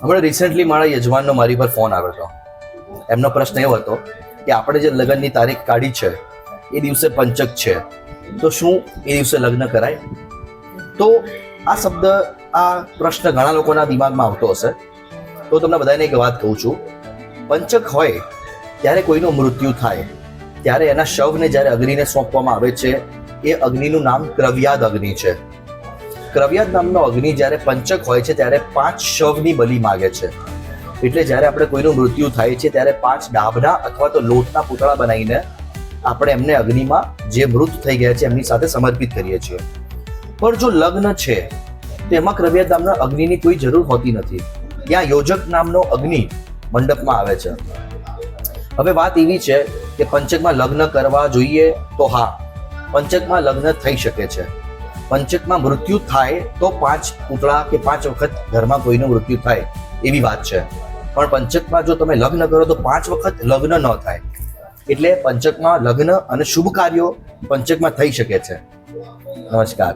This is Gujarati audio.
હમણાં રિસેન્ટલી મારા યજમાનનો મારી પર ફોન આવ્યો હતો. એમનો પ્રશ્ન એવો હતો કે આપણે જે લગ્નની તારીખ કાઢી છે એ દિવસે પંચક છે, તો શું એ દિવસે લગ્ન કરાય? તો આ શબ્દ, આ પ્રશ્ન ઘણા લોકોના દિમાગમાં આવતો હશે. તો તમને બધાને એક વાત કહું છું, પંચક હોય ત્યારે કોઈનું મૃત્યુ થાય ત્યારે એના શવને જ્યારે અગ્નિને સોંપવામાં આવે છે, એ અગ્નિનું નામ ક્રવ્યાદ અગ્નિ છે. ક્રવ્યાદ નામનો અગ્નિ જ્યારે પંચક હોય છે ત્યારે 5 શવની બલિ માગે છે. એટલે જ્યારે આપણે કોઈનું મૃત્યુ થાય છે ત્યારે 5 ડાબના અથવા તો લોટના પૂતળા બનાવીને આપણે એમને અગ્નિમાં, જે મૃત થઈ ગયા છે એમની સાથે સમર્પિત કરીએ છીએ. પણ જો લગ્ન છે તો એમાં ક્રવ્યાદ નામના અગ્નિની કોઈ જરૂર હોતી નથી. ત્યાં યોજક નામનો અગ્નિ મંડપમાં આવે છે. હવે વાત એવી છે કે પંચકમાં લગ્ન કરવા જોઈએ તો હા, પંચકમાં લગ્ન થઈ શકે છે. પંચકમાં મૃત્યુ થાય તો 5 પૂતળા કે 5 વખત ઘરમાં કોઈનું મૃત્યુ થાય એવી વાત છે. પણ પંચકમાં જો તમે લગ્ન કરો તો 5 વખત લગ્ન ન થાય. એટલે પંચકમાં લગ્ન અને શુભ કાર્યો પંચકમાં થઈ શકે છે. નમસ્કાર.